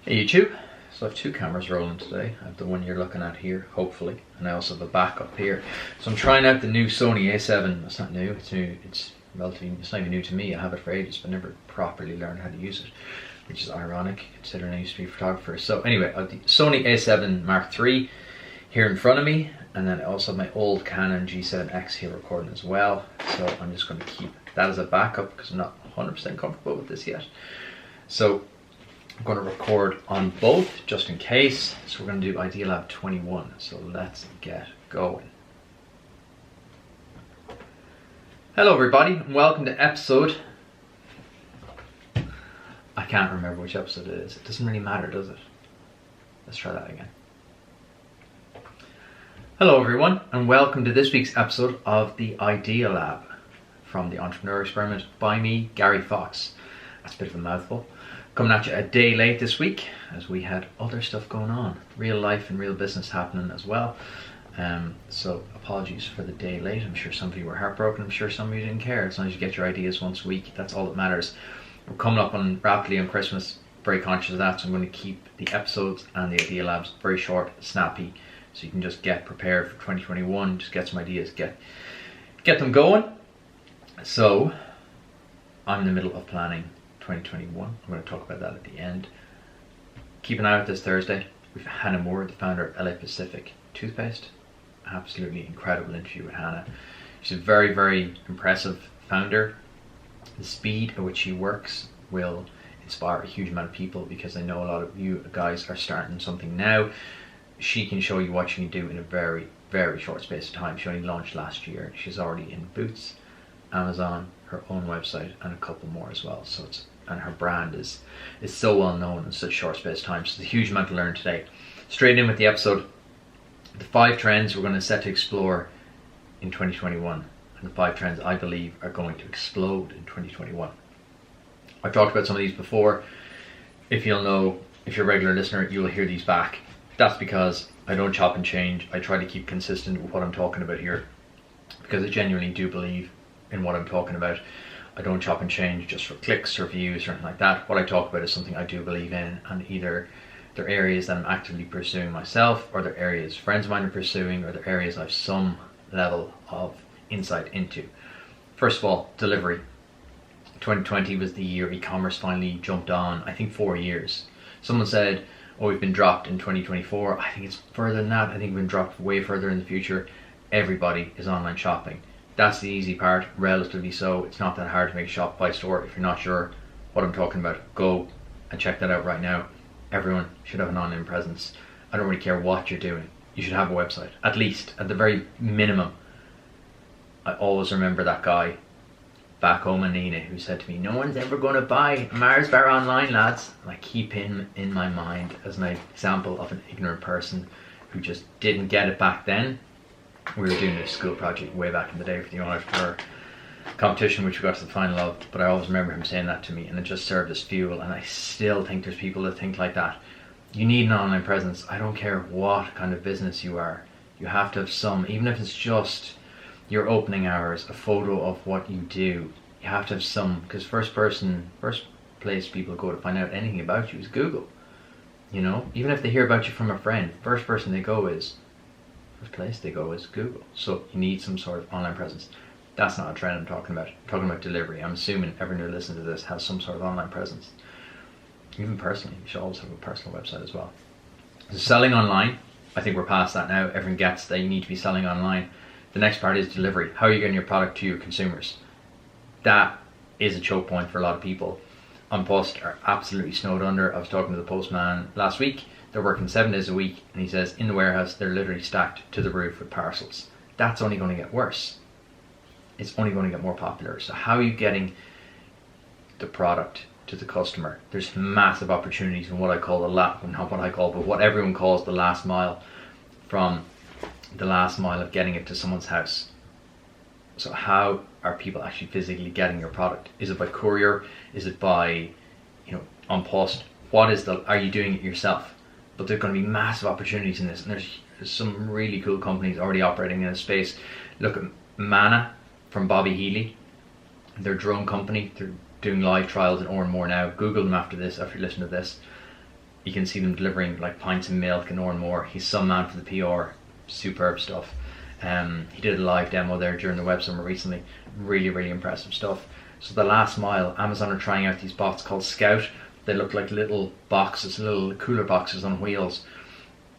Hey YouTube, so I have two cameras rolling today. I have the one you're looking at here, hopefully, and I also have a backup here. So I'm trying out the new Sony A7. It's not new, it's new, it's relatively, it's not even new to me. I have it for ages, but never properly learned how to use it, which is ironic considering I used to be a photographer. So anyway, I have the Sony A7 Mark III here in front of me, and then I also have my old Canon G7X here recording as well. So I'm just going to keep that as a backup because I'm not 100% comfortable with this yet. So I'm going to record on both just in case. So we're going to do Idealab 21. So let's get going. Hello everybody and welcome to episode... I can't remember which episode it is. It doesn't really matter, does it? Let's try that again. Hello everyone and welcome to this week's episode of the Idealab from the Entrepreneur Experiment by me, Gary Fox. That's a bit of a mouthful. Coming at you a day late this week as we had other stuff going on, real life and real business happening as well. So apologies for the day late. I'm sure some of you were heartbroken. I'm sure some of you didn't care. As long as you get your ideas once a week, that's all that matters. We're coming up rapidly on Christmas, very conscious of that, so I'm going to keep the episodes and the Idealabs very short, snappy, so you can just get prepared for 2021, just get some ideas, get them going. So I'm in the middle of planning 2021. I'm going to talk about that at the end. Keep an eye out this Thursday. We've Hannah Moore, the founder of LA Pacific Toothpaste. Absolutely incredible interview with Hannah. She's a very, very impressive founder. The speed at which she works will inspire a huge amount of people because I know a lot of you guys are starting something now. She can show you what she can do in a very, very short space of time. She only launched last year. She's already in Boots, Amazon, her own website, and a couple more as well. So and her brand is so well known in such a short space of time. So it's a huge amount to learn today. Straight in with the episode. The 5 trends we're going to set to explore in 2021. And the 5 trends I believe are going to explode in 2021. I've talked about some of these before. If you're a regular listener, you'll hear these back. That's because I don't chop and change. I try to keep consistent with what I'm talking about here because I genuinely do believe in what I'm talking about. I don't chop and change just for clicks or views or anything like that. What I talk about is something I do believe in, and either they're areas that I'm actively pursuing myself, or they're areas friends of mine are pursuing, or they're areas I have some level of insight into. First of all, delivery. 2020 was the year e-commerce finally jumped on, I think 4 years. Someone said, oh, we've been dropped in 2024. I think it's further than that. I think we've been dropped way further in the future. Everybody is online shopping. That's the easy part, relatively so. It's not that hard to make a Shopify store. If you're not sure what I'm talking about, go and check that out right now. Everyone should have an online presence. I don't really care what you're doing. You should have a website, at least, at the very minimum. I always remember that guy back home in Nina who said to me, no one's ever going to buy Mars Bar online, lads. And I keep him in my mind as an example of an ignorant person who just didn't get it back then. We were doing a school project way back in the day for the entrepreneur competition, which we got to the final of, but I always remember him saying that to me, and it just served as fuel. And I still think there's people that think like that. You need an online presence. I don't care what kind of business you are. You have to have some, even if it's just your opening hours, a photo of what you do. You have to have some, because first place people go to find out anything about you is Google. You know, even if they hear about you from a friend, first place they go is Google. So you need some sort of online presence. That's not a trend I'm talking about. I'm talking about delivery. I'm assuming everyone who listens to this has some sort of online presence. Even personally, you should always have a personal website as well. So selling online, I think we're past that now. Everyone gets that you need to be selling online. The next part is delivery. How are you getting your product to your consumers? That is a choke point for a lot of people. On post are absolutely snowed under. I was talking to the postman last week. They're working 7 days a week, and he says in the warehouse they're literally stacked to the roof with parcels. That's only going to get worse. It's only going to get more popular. So how are you getting the product to the customer? There's massive opportunities in what I call what everyone calls the last mile, from the last mile of getting it to someone's house. So how are people actually physically getting your product? Is it by courier? Is it by, on post? Are you doing it yourself? But there's going to be massive opportunities in this, and there's some really cool companies already operating in this space. Look at Mana from Bobby Healy. They're a drone company. They're doing live trials in more now. Google them after you listen to this. You can see them delivering like pints of milk and more. He's some man for the PR. Superb stuff. He did a live demo there during the web summer recently. Really, really impressive stuff. So the last mile, Amazon are trying out these bots called Scout. They look like little boxes, little cooler boxes on wheels.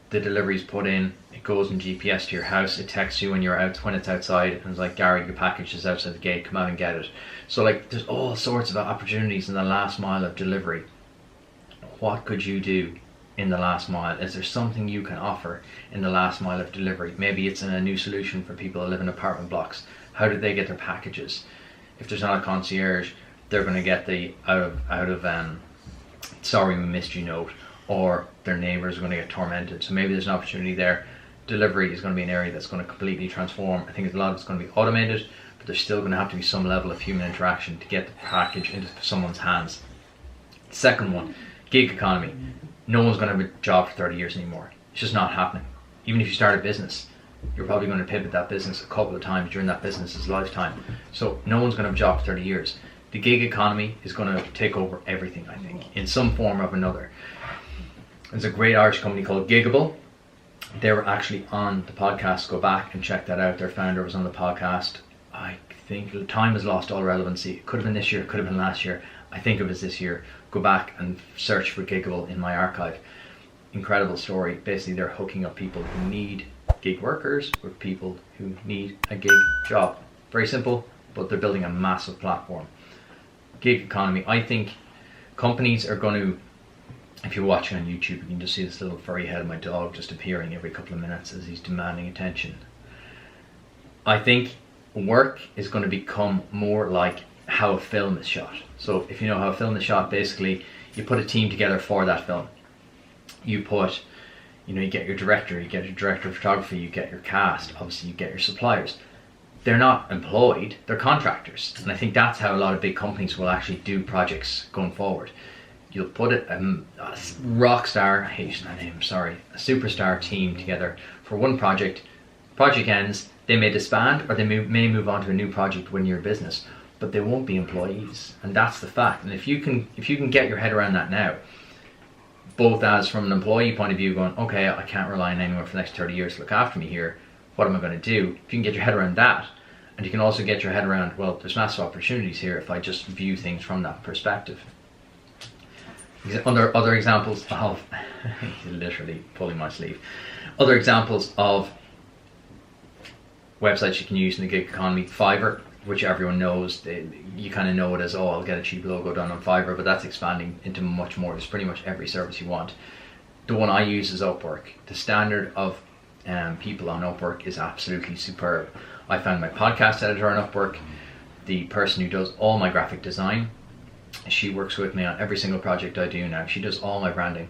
The delivery's put in, it goes in GPS to your house, it texts you when you're out, when it's outside, and it's like, Gary, your package is outside the gate, come out and get it. So like, there's all sorts of opportunities in the last mile of delivery. What could you do in the last mile? Is there something you can offer in the last mile of delivery? Maybe it's a new solution for people who live in apartment blocks. How do they get their packages? If there's not a concierge, they're going to get the out of sorry we missed you note, or their neighbours are going to get tormented. So maybe there's an opportunity there. Delivery is going to be an area that's going to completely transform. I think a lot of it's going to be automated, but there's still going to have to be some level of human interaction to get the package into someone's hands. Second one, gig economy. No one's going to have a job for 30 years anymore. It's just not happening. Even if you start a business, you're probably going to pivot that business a couple of times during that business's lifetime. So no one's going to have a job for 30 years. The gig economy is going to take over everything, I think, in some form or another. There's a great Irish company called Gigable. They were actually on the podcast. Go back and check that out. Their founder was on the podcast. I think time has lost all relevancy. It could have been this year, it could have been last year. I think it was this year. Go back and search for Gigable in my archive. Incredible story. Basically, they're hooking up people who need gig workers with people who need a gig job. Very simple, but they're building a massive platform. Gig economy. I think companies are going to, if you're watching on YouTube, you can just see this little furry head of my dog just appearing every couple of minutes as he's demanding attention. I think work is going to become more like how a film is shot. So if you know how a film is shot, basically you put a team together for that film. You get your director, you get your director of photography, you get your cast, obviously you get your suppliers. They're not employed, they're contractors. And I think that's how a lot of big companies will actually do projects going forward. You'll put a rock star, I hate that name, sorry, a superstar team together for one project. Project ends, they may disband or they may move on to a new project when you're a business, but they won't be employees. And that's the fact. And if you can get your head around that now, both as from an employee point of view going, okay, I can't rely on anyone for the next 30 years to look after me here. What am I going to do? If you can get your head around that, and you can also get your head around, well, there's massive opportunities here if I just view things from that perspective. Other examples of, he's literally pulling my sleeve. Other examples of websites you can use in the gig economy. Fiverr, which everyone knows. You kind of know it as, oh, I'll get a cheap logo done on Fiverr, but that's expanding into much more. There's pretty much every service you want. The one I use is Upwork. The standard of people on Upwork is absolutely superb. I found my podcast editor on Upwork. The person who does all my graphic design, she works with me on every single project I do now. She does all my branding.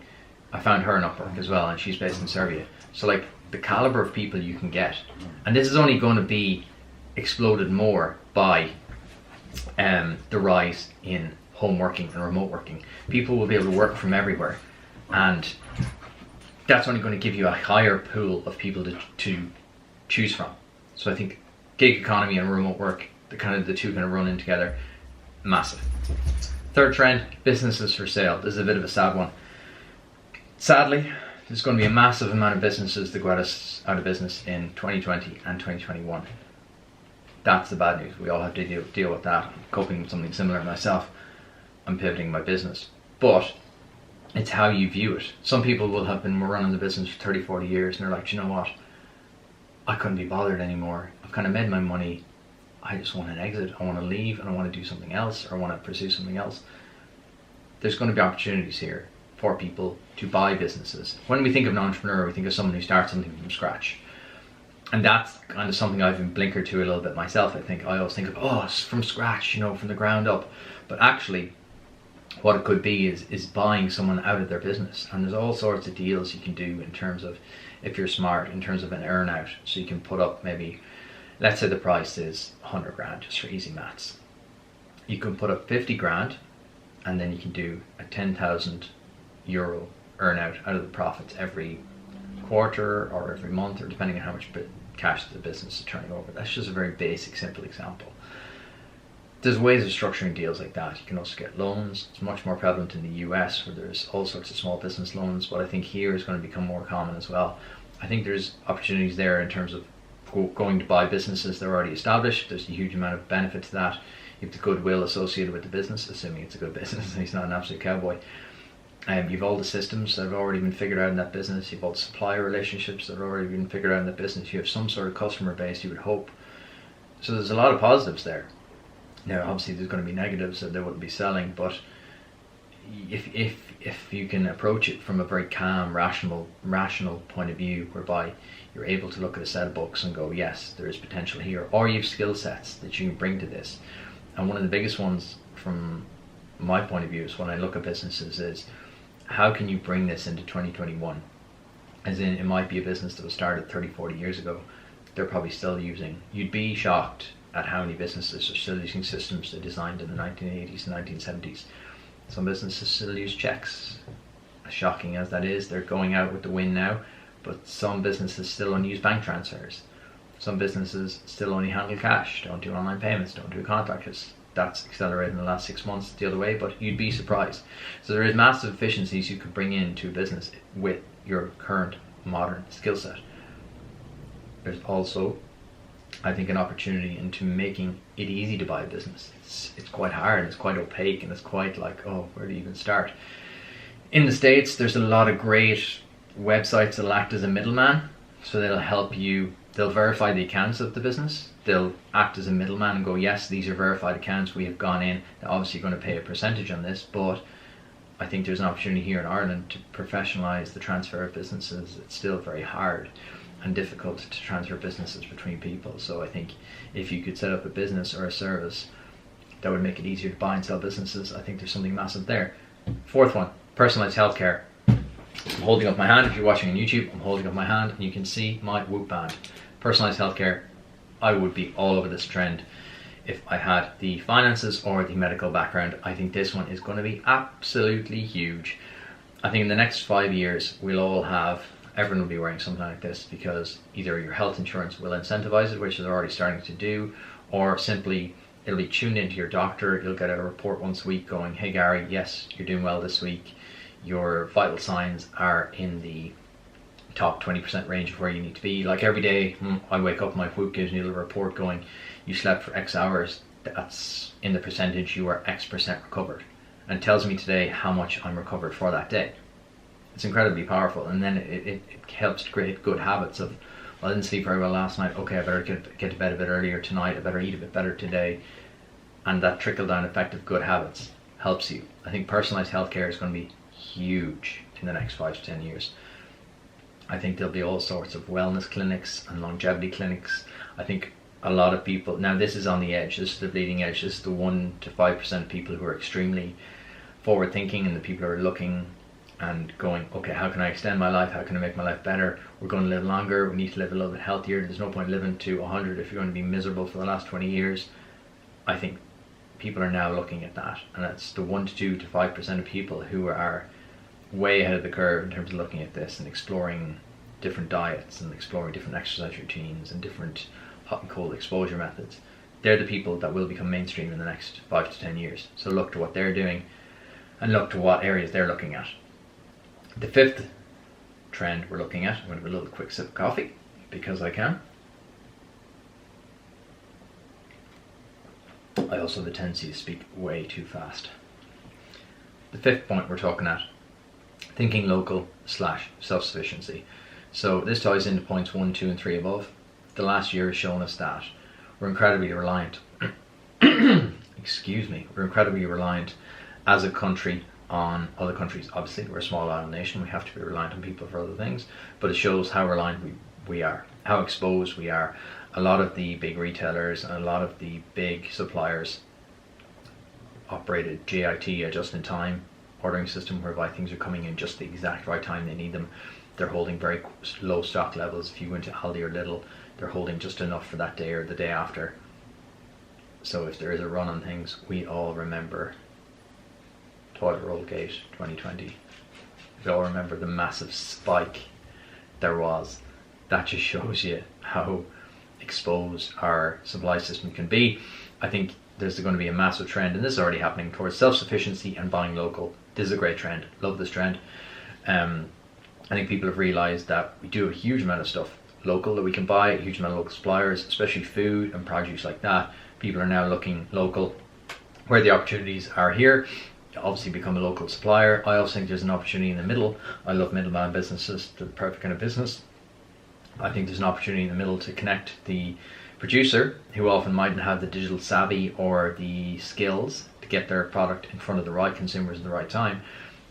I found her on Upwork as well, and she's based in Serbia. So like the caliber of people you can get, and this is only going to be exploded more by the rise in home working and remote working. People will be able to work from everywhere, and that's only going to give you a higher pool of people to choose from. So I think gig economy and remote work, the two kind of run in together, massive. Third trend, businesses for sale. This is a bit of a sad one. Sadly, there's going to be a massive amount of businesses that go out of business in 2020 and 2021. That's the bad news. We all have to deal with that. I'm coping with something similar myself. I'm pivoting my business. But it's how you view it. Some people will have been running the business for 30, 40 years and they're like, you know what? I couldn't be bothered anymore. I've kind of made my money. I just want an exit. I want to leave and I want to do something else, or I want to pursue something else. There's going to be opportunities here for people to buy businesses. When we think of an entrepreneur, we think of someone who starts something from scratch. And that's kind of something I've been blinkered to a little bit myself. I always think of, oh, it's from scratch, from the ground up. But actually, what it could be is buying someone out of their business. And there's all sorts of deals you can do in terms of, if you're smart, in terms of an earn out. So you can put up maybe, let's say the price is 100 grand, just for easy maths. You can put up 50 grand and then you can do a 10,000 euro earn out of the profits every quarter or every month, or depending on how much cash the business is turning over. That's just a very basic, simple example. there's ways of structuring deals like that. You can also get loans. It's much more prevalent in the US, where there's all sorts of small business loans, but I think here is going to become more common as well. I think there's opportunities there in terms of going to buy businesses that are already established. There's a huge amount of benefit to that. You have the goodwill associated with the business, assuming it's a good business and he's not an absolute cowboy. You've all the systems that have already been figured out in that business. You've all the supplier relationships that have already been figured out in that business. You have some sort of customer base, you would hope. So there's a lot of positives there. Now, obviously, there's going to be negatives that they wouldn't be selling, but if you can approach it from a very calm, rational point of view, whereby you're able to look at a set of books and go, yes, there is potential here, or you have skill sets that you can bring to this. And one of the biggest ones from my point of view is when I look at businesses is, how can you bring this into 2021? As in, it might be a business that was started 30, 40 years ago. They're probably still using, you'd be shocked at how many businesses are still using systems they designed in the 1980s and 1970s. Some businesses still use checks. As shocking as that is, they're going out with the wind now, but some businesses still only use bank transfers. Some businesses still only handle cash, don't do online payments, don't do contactless. That's accelerated in the last 6 months the other way, but you'd be surprised. So there is massive efficiencies you could bring into a business with your current modern skill set. There's also, I think, an opportunity into making it easy to buy a business. It's quite hard, it's quite opaque, and it's quite like, oh, where do you even start? In the States, there's a lot of great websites that'll act as a middleman, so they'll help you, they'll verify the accounts of the business, they'll act as a middleman and go, yes, these are verified accounts, we have gone in, they're obviously going to pay a percentage on this, but I think there's an opportunity here in Ireland to professionalise the transfer of businesses. It's still very hard and difficult to transfer businesses between people. So I think if you could set up a business or a service that would make it easier to buy and sell businesses, I think there's something massive there. Fourth one, personalised healthcare. I'm holding up my hand. If you're watching on YouTube, I'm holding up my hand and you can see my Whoop band. Personalised healthcare, I would be all over this trend if I had the finances or the medical background. I think this one is going to be absolutely huge. I think in the next 5 years, everyone will be wearing something like this, because either your health insurance will incentivize it, which they're already starting to do, or simply it'll be tuned into your doctor. You'll get a report once a week going, hey Gary, yes, you're doing well this week. Your vital signs are in the top 20% range of where you need to be. Like every day, I wake up, my Whoop gives me a little report going, you slept for X hours, that's in the percentage, you are X% recovered. And it tells me today how much I'm recovered for that day. It's incredibly powerful, and then it helps to create good habits of, well, I didn't sleep very well last night, okay, I better get to bed a bit earlier tonight, I better eat a bit better today. And that trickle-down effect of good habits helps you. I think personalised healthcare is going to be huge in the next 5 to 10 years. I think there'll be all sorts of wellness clinics and longevity clinics. I think a lot of people, now this is on the edge, this is the bleeding edge, this is the 1 to 5% of people who are extremely forward thinking, and the people who are looking and going, okay, how can I extend my life? How can I make my life better? We're going to live longer. We need to live a little bit healthier. There's no point living to 100 if you're going to be miserable for the last 20 years. I think people are now looking at that, and that's the 1 to 2 to 5% of people who are way ahead of the curve in terms of looking at this and exploring different diets and exploring different exercise routines and different hot and cold exposure methods. They're the people that will become mainstream in the next 5 to 10 years. So look to what they're doing and look to what areas they're looking at. The fifth trend we're looking at, I'm going to have a little quick sip of coffee because I can. I also have a tendency to speak way too fast. The fifth point we're talking at, thinking local / self-sufficiency. So this ties into points 1, 2 and 3 above. The last year has shown us that we're incredibly reliant we're incredibly reliant as a country on other countries. Obviously, we're a small island nation, we have to be reliant on people for other things, but it shows how reliant we are, how exposed we are. A lot of the big retailers and a lot of the big suppliers operated JIT, a just-in-time ordering system, whereby things are coming in just the exact right time they need them. They're holding very low stock levels. If you go into Aldi or Lidl, they're holding just enough for that day or the day after. So if there is a run on things, we all remember toilet roll gate 2020. We all remember the massive spike there was. That just shows you how exposed our supply system can be. I think there's going to be a massive trend, and this is already happening, towards self-sufficiency and buying local. This is a great trend. Love this trend. I think people have realised that we do a huge amount of stuff local that we can buy, a huge amount of local suppliers, especially food and produce like that. People are now looking local where the opportunities are here. Obviously become a local supplier. I also think there's an opportunity in the middle. I love middleman businesses, the perfect kind of business. I think there's an opportunity in the middle to connect the producer, who often mightn't have the digital savvy or the skills to get their product in front of the right consumers at the right time.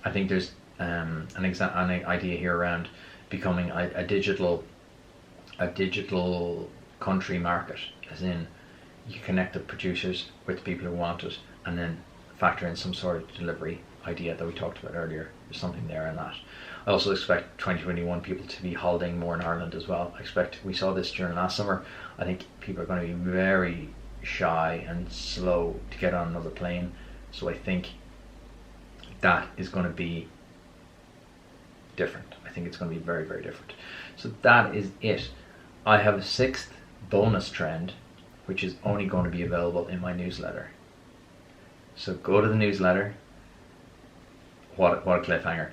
I think there's an idea here around becoming a digital country market, as in you connect the producers with the people who want it, and then factor in some sort of delivery idea that we talked about earlier. There's something there in that. I also expect 2021 people to be holidaying more in Ireland as well. I expect, we saw this during last summer, I think people are going to be very shy and slow to get on another plane. So I think that is going to be different. I think it's going to be very, very different. So that is it. I have a 6th bonus trend, which is only going to be available in my newsletter. So go to the newsletter. What a cliffhanger.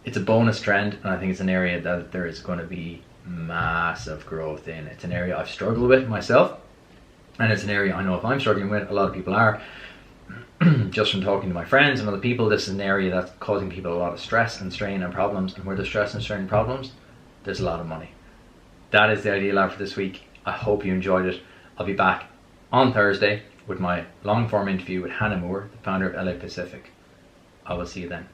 It's a bonus trend, and I think it's an area that there is going to be massive growth in. It's an area I've struggled with myself, and it's an area I know if I'm struggling with, a lot of people are. Just from talking to my friends and other people, this is an area that's causing people a lot of stress and strain and problems, and where there's stress and strain and problems, there's a lot of money. That is the Ideal Lab for this week. I hope you enjoyed it. I'll be back on Thursday with my long form interview with Hannah Moore, the founder of LA Pacific. I will see you then.